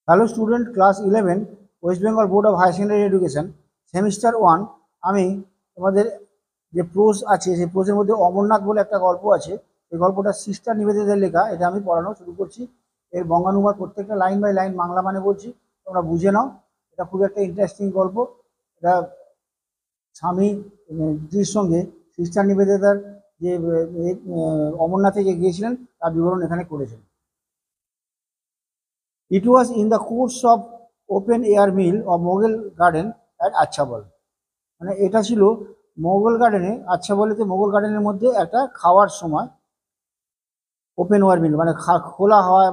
Hello student, class 11 West Bengal board of higher secondary education semester 1। আমি তোমাদের যে প্রোজ আছে সেই প্রোজের মধ্যে অমরনাথ বলে একটা গল্প আছে। এই গল্পটা সিস্টার নিবেদিতার লেখা। এটা আমি পড়ানো শুরু করছি। এর বঙ্গানুবাদ প্রত্যেকটা লাইন বাই লাইন বাংলা মানে বলছি, তোমরা বুঝে নাও। এটা খুব একটা ইন্টারেস্টিং গল্প। এটা স্বামী জির সঙ্গে সিস্টার নিবেদিতার যে অমরনাথে যে গিয়েছিলেন তার বিবরণ এখানে করেছেন। It was in the course of open air meal of Mughal garden at আচ্ছাবল। মানে এটা ছিল মোগল গার্ডেনে, আচ্ছাবলেতে মোগল গার্ডেনের মধ্যে একটা খাওয়ার সময় ওপেন ওয়ার মিল মানে খোলা হাওয়ায়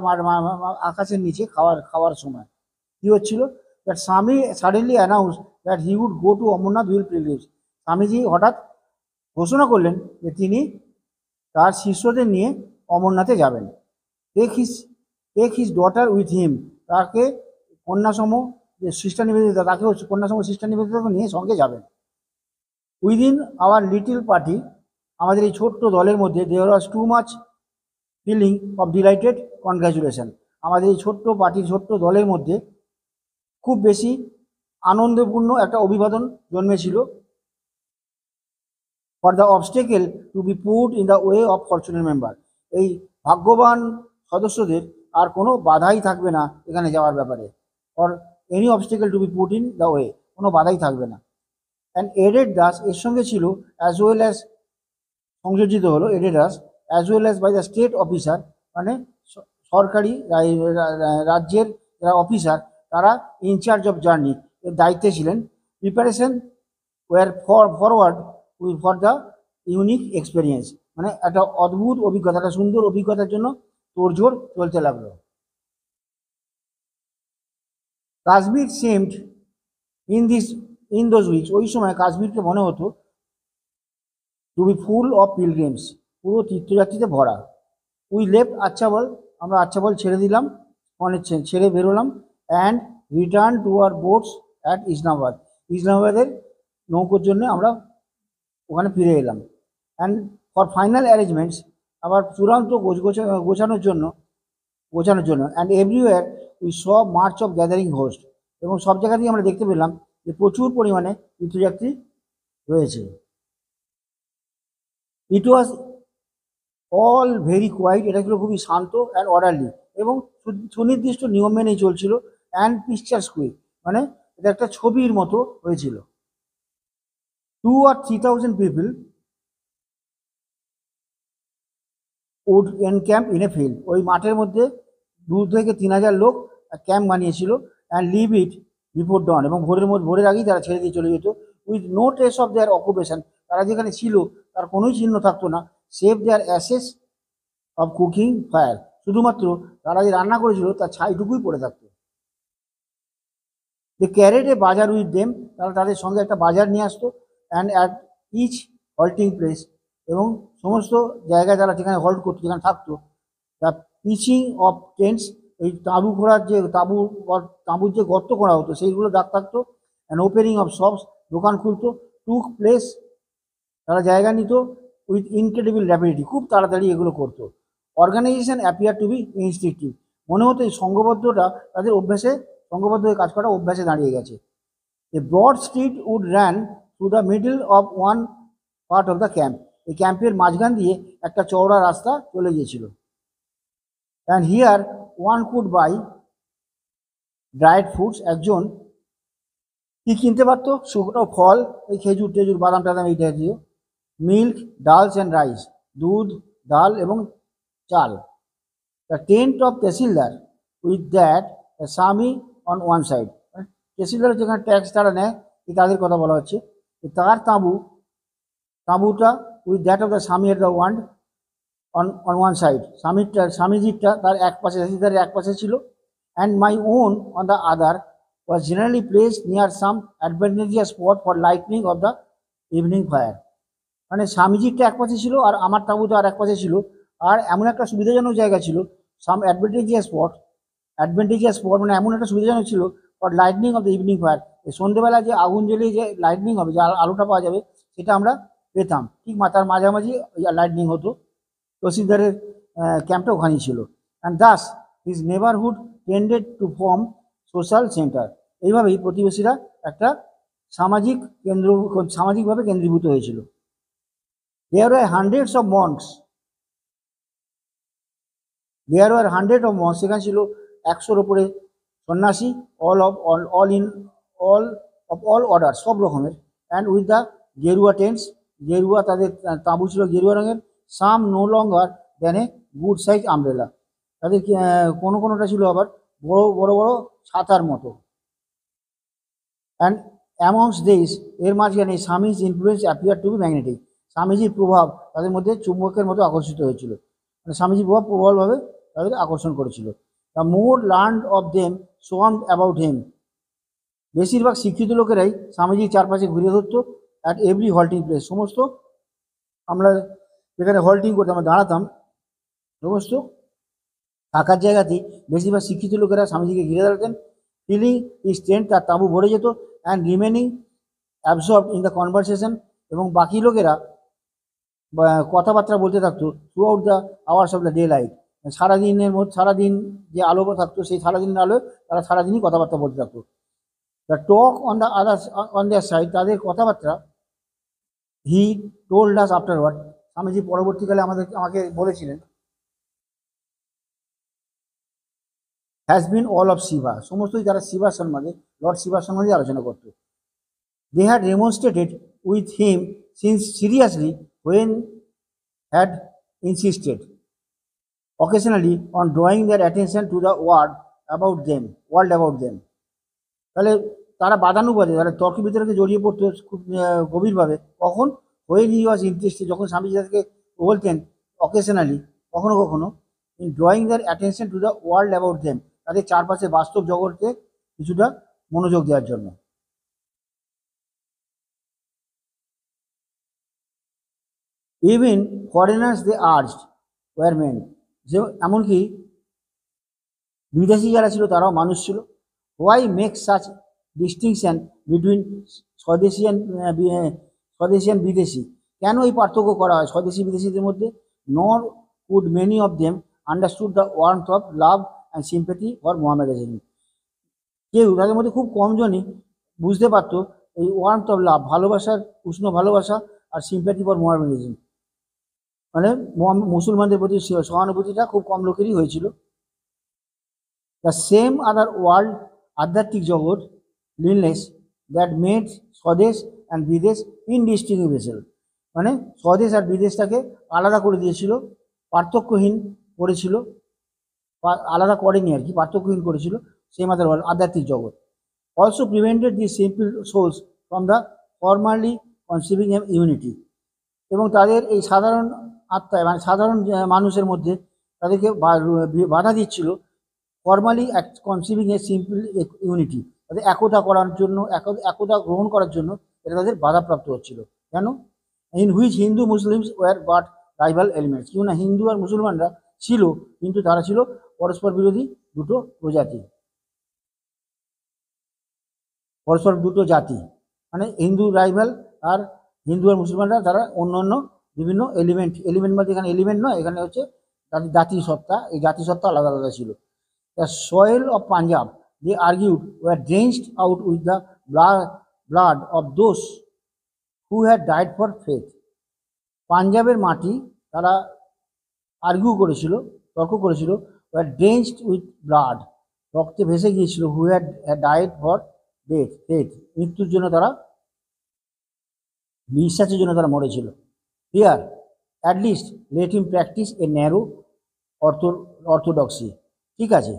আকাশের নিচে খাওয়ার সময় কি হচ্ছিল, that Swami suddenly announce that he would go to Amarnath will pilgrims. Swamiji হঠাৎ ঘোষণা করলেন যে তিনি তার শিষ্যদের নিয়ে অমরনাথে যাবেন। Take his daughter with him, তাকে কন্যাসম যে সিস্টার নিবেদিতা, তাকে কন্যাসম সিস্টার নিবেদিতাকে নিয়ে সঙ্গে যাবেন। উইদিন আওয়ার লিটিল পার্টি, আমাদের এই ছোট্ট দলের মধ্যে there was too much feeling of delighted congratulation. আমাদের এই ছোট্ট পার্টির ছোট্ট দলের মধ্যে খুব বেশি আনন্দপূর্ণ একটা অভিবাদন জন্মেছিল। For the obstacle to be put in the way of fortunate member, এই ভাগ্যবান সদস্যদের আর কোনো বাধাই থাকবে না এখানে যাওয়ার ব্যাপারে। For any obstacle to be put in the way, কোনো বাধাই থাকবে না। অ্যান্ড এডেড দাস, এর সঙ্গে ছিল অ্যাজ ওয়েল অ্যাজ, সংযোজিত হলো added thus as well as by the state officer, মানে সরকারি রাজ্যের যারা অফিসার তারা ইনচার্জ অফ জার্নি এর দায়িত্বে ছিলেন। Preparation were forward for the unique experience, মানে একটা অদ্ভুত অভিজ্ঞতা, একটা সুন্দর অভিজ্ঞতার জন্য তোড়জোড় চলতে লাগলো। Kashmir seemed in those weeks, ওই সময় কাশ্মীরকে মনে হতো to be full of pilgrims, পুরো তীর্থযাত্রীতে ভরা। উই লেফট আচ্ছাবল, আমরা আচ্ছাবল ছেড়ে দিলাম, মানে ছেড়ে বেরোলাম। And return to our boats at Islamabad, ইসলামাবাদের নৌকোর জন্য আমরা ওখানে ফিরে এলাম। অ্যান্ড ফর ফাইনাল অ্যারেঞ্জমেন্টস, আবার চূড়ান্ত গোছানোর জন্য। And everywhere we saw March of gathering host, এবং সব জায়গাতেই আমরা দেখতে পেলাম যে প্রচুর পরিমাণে তীর্থযাত্রী রয়েছে। ইট ওয়াজ অল ভেরি কোয়াইট, এটা ছিল খুবই শান্ত অ্যান্ড অর্ডারলি, এবং সুনির্দিষ্ট নিয়ম মেনেই চলছিল। অ্যান্ড পিকচার কুইক, মানে এটা একটা ছবির মতো হয়েছিল। 2 or 3,000 people would encamp in a field, ওই মাঠের মধ্যে 2 থেকে 3,000 লোক ক্যাম্প বানিয়েছিল। And leave it before dawn, এবং ভোরের আগেই তারা ছেড়ে দিয়ে চলে যেত। With no trace of their occupation, তারা যেখানে ছিল তার কোনোই চিহ্ন থাকতো না। Save their ashes of cooking fire, শুধুমাত্র তারা যে রান্না করেছিল তার ছাইটুকুই পড়ে থাকতো। দে ক্যারেড এ বাজার উইথ দেম, তারা তাদের সঙ্গে একটা বাজার নিয়ে আসতো। And at each halting place, এবং সমস্ত জায়গায় তারা যেখানে হল্ট করতো, যেখানে থাকতো, দ্য পিচিং অফ টেন্টস, এই তাঁবু খোঁড়ার যে তাঁবুর যে গর্ত করা হতো সেইগুলো দাগ থাকতো। অ্যান্ড ওপেনিং অফ শপস, দোকান খুলতো। টুক প্লেস, তারা জায়গা নিত উইথ ইনক্রেডিবল র্যাপিডিটি, খুব তাড়াতাড়ি এগুলো করতো। অর্গানাইজেশন অ্যাপিয়ার টু বি ইনস্টিংক্টিভ, মনে হতো এই সংঘবদ্ধটা তাদের অভ্যাসে, সংঘবদ্ধ হয়ে কাজ করা অভ্যাসে দাঁড়িয়ে গেছে। A broad street would ran through the middle of one part of the camp, এই ক্যাম্পের মাঝখান দিয়ে একটা চওড়া রাস্তা চলে গিয়েছিল। And here one could buy dried fruits, একজন কি কিনতে পারতো, শুকনো ফল, এই খেজুর টেজুর বাদাম টাদাম এই জাতীয়। মিল্ক, ডালস অ্যান্ড রাইস, দুধ, ডাল এবং চাল। The tent of tahsildar with that swami on one side, তহসিলদার যেখানে ট্যাক্স তারা নেয় তাদের কথা বলা হচ্ছে। তার তাঁবুটা with that of the swami at the wand on one side, স্বামীজিরটা তার এক পাশে, তহসিলদারের এক পাশে ছিল। And my own on the other was generally placed near some advantageous spot for lightning of the evening fire, মানে স্বামীজিরটা এক পাশে ছিল আর আমার তাঁবুটা আর এক পাশে ছিল। আর এমন একটা সুবিধাজনক জায়গা ছিল, সাম অ্যাডভান্টেজিয়াস স্পট মানে এমন একটা সুবিধাজনক ছিল for lightning of the evening fire, সন্ধ্যেবেলা যে আগুন জ্বলিয়ে যে লাইটনিং হবে, যে আলোটা পাওয়া যাবে, সেটা আমরা পেতাম। ঠিক তার মাঝামাঝি লাইটনিং হতো। তহসিলদারের ক্যাম্পটা ওখানেই ছিল। And thus his neighbourhood tended to form social centre. এইভাবেই প্রতিবেশীরা একটা সামাজিক কেন্দ্র, সামাজিকভাবে কেন্দ্রীভূত হয়েছিল। There are hundreds of monks, there are hundred of monks, সেখানে ছিল 100-র উপরে সন্ন্যাসী, অল অফ অল অর্ডার, সব রকমের, অ্যান্ড উইথ দ্য গেরুয়া টেন্টস, গেরুয়া তাদের তাঁবু ছিল গেরুয়া রঙের, some no longer than a good size umbrella, তাদের কোনো কোনোটা ছিল আবার বড় বড় বড় ছাতার মতো। অ্যান্ড অ্যামংস দিস, এর মাঝখানে Swami's influence appear to be magnetic, স্বামীজির প্রভাব তাদের মধ্যে চুম্বকের মতো আকর্ষিত হয়েছিল, মানে স্বামীজির প্রভাব প্রবলভাবে তাদের আকর্ষণ করেছিল। The more learn of them swarmed about him, বেশিরভাগ শিক্ষিত লোকেরাই স্বামীজির চারপাশে ঘুরে ধরতো। অ্যাট এভরি হল্টিং প্লেস, সমস্ত আমরা যেখানে হল্টিং করতাম, আমরা দাঁড়াতাম, সমস্ত থাকার জায়গাতেই বেশিরভাগ শিক্ষিত লোকেরা স্বামীজিকে ঘিরে দাঁড়াতেন। ফিলিং ইজ টেন্ট, তার তাঁবু ভরে যেত, and remaining absorb in the conversation, এবং বাকি লোকেরা কথাবার্তা বলতে থাকতো through out the hours of the day light, সারাদিনের মধ্যে, সারাদিন যে আলো থাকতো সেই সারাদিনের আলোয় তারা সারাদিনই কথাবার্তা বলতে থাকতো। The talk on the other on their side, তাদের কথাবার্তা, হি টোল্ড আস আফটারওয়ার্ড, স্বামীজি পরবর্তীকালে আমাকে বলেছিলেন, has been all of Shiva, সমস্তই তারা শিবা সম্বন্ধে, লর্ড শিবা সম্বন্ধে আলোচনা করতো। They had demonstrated with him since seriously when had insisted occasionally on drawing their attention to the world about them. তাহলে তারা বাদানুবাদে, তারা তর্ক বিতর্কে জড়িয়ে পড়তো খুব গভীরভাবে। কখন? when he was interested, যখন স্বামীজি তাদেরকে বলতেন অকেশনালি, কখনো কখনো, in drawing their attention to the world about them, তাদের চারপাশে বাস্তব জগতে কিছুটা মনোযোগ দেওয়ার জন্য। ইভেন ফরেনার্স দে আর্জড ওয়ার মেন, যে এমনকি বিদেশি যারা ছিল তারাও মানুষ ছিল। Why make such distinction between স্বদেশি অ্যান্ড বিদেশি, কেন এই পার্থক্য করা হয় স্বদেশি বিদেশিদের মধ্যে? Nor could many of them understood the warmth of love and sympathy for Mohammedanism, কেউ তাদের মধ্যে খুব কমজনই বুঝতে পারতো এই ওয়ার্মথ অফ লাভ, ভালোবাসার উষ্ণ ভালোবাসা, আর সিম্প্যাথি ফর মোহামেডানিজম, মানে মুসলমানদের প্রতি সহানুভূতিটা খুব কম লোকেরই হয়েছিল। দ্য সেম আদার ওয়ার্ল্ড, আধ্যাত্মিক জগৎ, লিনলেস, দ্যাট মেড স্বদেশ অ্যান্ড বিদেশ ইনডিস্টিংগুইশেবল, মানে স্বদেশ আর বিদেশটাকে আলাদা করে দিয়েছিল, পার্থক্যহীন করেছিল, আলাদা করেনি আর কি, পার্থক্যহীন করেছিল। সেম আদার ওয়ার্ল্ড, আধ্যাত্মিক জগৎ। Also prevented the simple souls from the formally conceiving unity, এবং তাদের এই সাধারণ আত্মায়, মানে সাধারণ মানুষের মধ্যে তাদেরকে বাধা দিচ্ছিল ফর্মালি কনসিভিং এ সিম্পল ইউনিটি, তাদের একতা করার জন্য, একতা গ্রহণ করার জন্য এটা তাদের বাধাপ্রাপ্ত হচ্ছিল। কেন? In which Hindu Muslims were but rival elements, কেউ না হিন্দু আর মুসলমানরা ছিল, কিন্তু তারা ছিল পরস্পর বিরোধী দুটো প্রজাতি, পরস্পর দুটো জাতি, মানে হিন্দু রাইভাল, আর হিন্দু আর মুসলমানরা তারা অন্য অন্য বিভিন্ন এলিমেন্ট বলতে এখানে এলিমেন্ট নয়, এখানে হচ্ছে তাদের জাতিসত্তা, এই জাতিসত্তা আলাদা আলাদা ছিল। The soil of Punjab, they argued, were drenched out with the blood of those who had died for faith, পাঞ্জাবের মাটি তারা আর্গিউ করেছিল, তর্ক করেছিল, ওয়ার ড্রেঞ্চড উইথ ব্লাড, রক্তে ভেসে গিয়েছিল, who had died for faith, মৃত্যুর জন্য তারা, বিশ্বাসের জন্য তারা মরেছিল। Here at least let him practise a narrow orthodoxy, ঠিক আছে,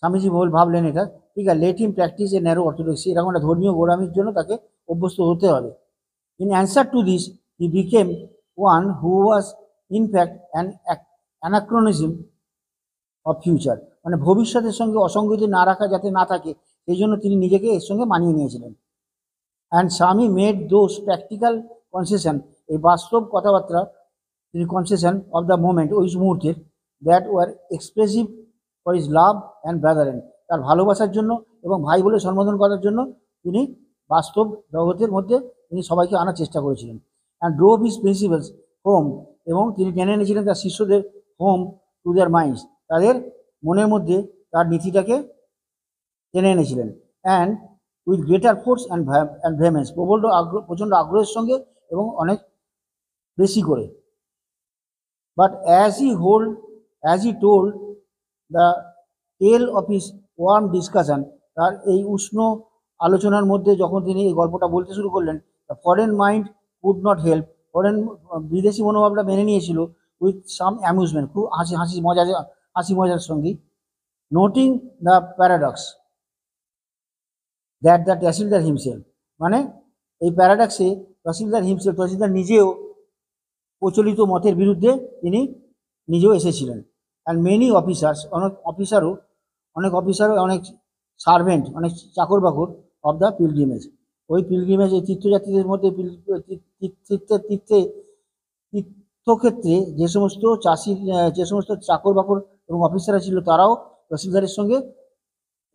স্বামীজি ভাবলেন এটা, ঠিক আছে, let him practise a narrow orthodoxy, এরকম একটা ধর্মীয় গোড়ামির জন্য তাকে অভ্যস্ত হতে হবে। In answer to this he became one who was in fact anachronism of future, মানে ভবিষ্যতের সঙ্গে অসঙ্গতি না রাখা যাতে না থাকে, সেই জন্য তিনি নিজেকে এর সঙ্গে মানিয়ে নিয়েছিলেন। অ্যান্ড স্বামী মেড দোজ প্র্যাকটিক্যাল কনসেশন, এই বাস্তব কথাবার্তা, তিনি কনসেশন অফ দ্য মোমেন্ট, ওই মুহূর্তের, that were expressive for is love and brethren, তার ভালোবাসার জন্য এবং ভাই বলে সম্বোধন করার জন্য তিনি বাস্তব জগতের মধ্যে তিনি সবাইকে আনার চেষ্টা করেছিলেন। And drove his principles home, এবং তিনি টেনে এনেছিলেন তার শিষ্যদের হোম টু দেয়ার মাইন্ডস, তাদের মনের মধ্যে তার নীতিটাকে টেনে এনেছিলেন, and with greater force and vehemence, প্রচণ্ড আগ্রহের সঙ্গে এবং অনেক বেশি করে। But as he told the tale of his warm discussion, তার এই উষ্ণ আলোচনার মধ্যে যখন তিনি এই গল্পটা বলতে শুরু করলেন, the foreign mind could not help, বিদেশি মনোভাবটা মেনে নিয়েছিল, উইথ সাম অ্যামিউজমেন্ট, খুব হাসি মজার সঙ্গে, noting the paradox that the তহসিলদার himself, মানে এই প্যারাডক্সে তহসিলদার নিজেও প্রচলিত মতের বিরুদ্ধে তিনি নিজেও এসেছিলেন। অ্যান্ড মেনি অফিসার্স, অনেক সার্ভেন্ট, অনেক চাকর বাকর অফ দ্য পিলগ্রিমেজ, ওই পিলগ্রিমেজ, এই তীর্থযাত্রীদের মধ্যে তীর্থক্ষেত্রে যে সমস্ত চাকর বাকর এবং অফিসাররা ছিল, তারাও তহসিলদারের সঙ্গে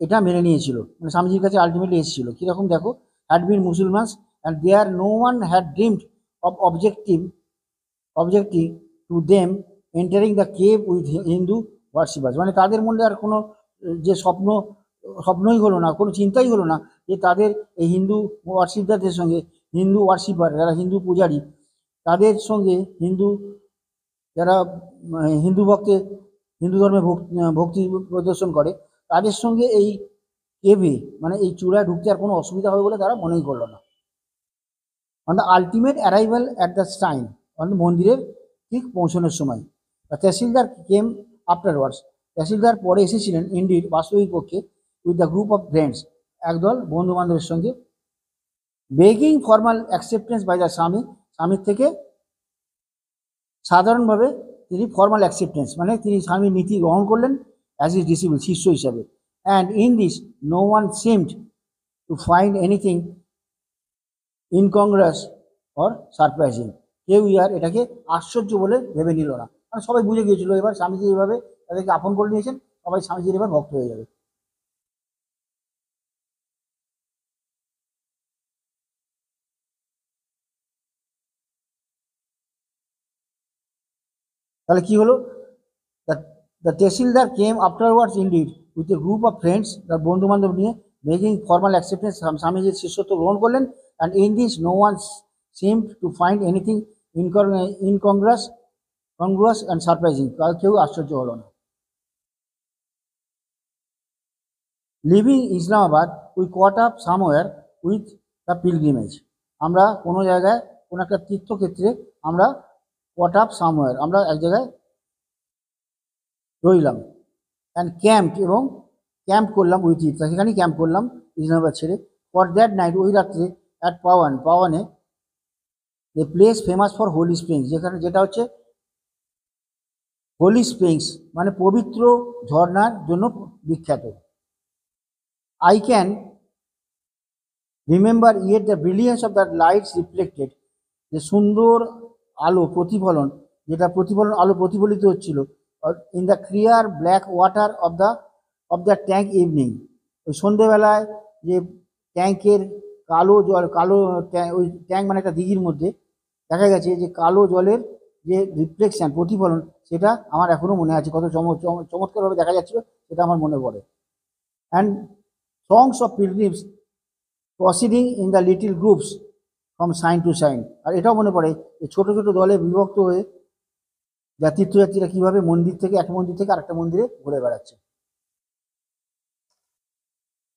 এটা মেনে নিয়েছিল, মানে স্বামীজির কাছে আলটিমেটলি এসেছিল। কীরকম দেখো, had been Mussulmans and there no one had dreamed of objective to them entering the cave with Hindu worshippers, মানে তাদের মধ্যে আর কোনো যে স্বপ্নই হলো না, কোনো চিন্তাই হলো না যে তাদের এই হিন্দু ওয়ার্শিপারদের সঙ্গে, যারা হিন্দু পূজারী, তাদের সঙ্গে যারা হিন্দু ধর্মে ভক্তি প্রদর্শন করে, তাদের সঙ্গে এই কেভে, মানে এই চূড়ায় ঢুকতে আর কোনো অসুবিধা হবে বলে তারা মনেই করলো না। On the ultimate arrival at the shrine, মন্দিরের ঠিক পৌঁছানোর সময়, তহসিলদার কেম আফটারওয়ার্ডস, তহসিলদার পরে এসেছিলেন ইন্ডিড, বাস্তবিক পক্ষে, with the group of friends, একদল বন্ধু বান্ধবের সঙ্গে, begging formal acceptance by the স্বামীর থেকে সাধারণভাবে তিনি ফর্মাল অ্যাকসেপ্টেন্স, মানে তিনি স্বামীর নীতি গ্রহণ করলেন অ্যাজ ইজ ডিসিবল, শিষ্য হিসাবে। And in this no one seemed to find anything incongruous or surprising, কেউ এটাকে আশ্চর্য বলে ভেবে নিল না, মানে সবাই বুঝে গিয়েছিল এবার স্বামীজি এইভাবে তাদেরকে আপন করে নিয়েছেন, সবাই স্বামীজির এবার ভক্ত হয়ে যাবে। তাহলে কি হলো, the তহসিলদার came afterwards indeed with a group of friends, তার বন্ধু বান্ধব নিয়ে, মেকিং ফর্মাল অ্যাকসেপ্টেন্স, স্বামীজির শিষ্যত্ব গ্রহণ করলেন। And in this no one seemed to find anything incongruous and surprising, কেউ আশ্চর্য হলো না। Leaving Islamabad we caught up somewhere with the pilgrimage, আমরা কোনো জায়গায়, কোনো একটা তীর্থক্ষেত্রে আমরা কট আপ সামওয়্যার, আমরা এক জায়গায় রইলাম। অ্যান্ড ক্যাম্প করলাম উইথ ইট, সেখানেই ক্যাম্প করলাম ইসলামাবাদ ছেড়ে। ফর দ্যাট নাইট, ওই রাত্রে, at Pawan, a place famous for holy springs, যেটা হচ্ছে হোলি স্প্রিংস, মানে পবিত্র ঝর্ণার জন্য বিখ্যাত। I can remember yet the brilliance of that lights reflected, যে সুন্দর আলো প্রতিফলন, আলো প্রতিফলিত হচ্ছিল, in the clear black water of the tank evening, ওই সন্ধেবেলায় যে ট্যাঙ্কের ওই ট্যাঙ্ক মানে একটা দিঘির মধ্যে দেখা গেছে যে কালো জলের যে রিফ্লেকশন, প্রতিফলন, সেটা আমার এখনো মনে আছে, কত চমৎকারভাবে দেখা যাচ্ছিল, সেটা আমার মনে পড়ে। And throngs of pilgrims proceeding in the little groups from shrine to shrine, আর এটাও মনে পড়ে যে ছোট ছোট দলে বিভক্ত হয়ে যা তীর্থযাত্রীরা কীভাবে এক মন্দির থেকে আরেকটা মন্দিরে ঘুরে বেড়াচ্ছে।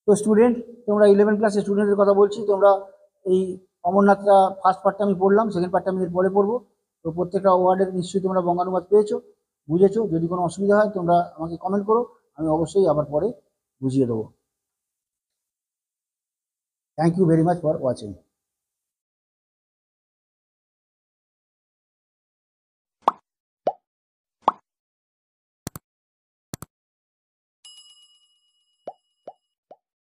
তো স্টুডেন্ট, তোমরা 11 ক্লাসের স্টুডেন্টের কথা বলছি, তোমরা এই অমরনাথটা ফার্স্ট পার্টটা আমি পড়লাম, সেকেন্ড পার্টটা আমি এর পরে পড়বো। তো প্রত্যেকটা ওয়ার্ডের নিশ্চয়ই তোমরা বঙ্গানুবাদ পেয়েছো, বুঝেছো। যদি কোনো অসুবিধা হয় তোমরা আমাকে কমেন্ট করো, আমি অবশ্যই আবার পরে বুঝিয়ে দেবো। Thank you very much for watching.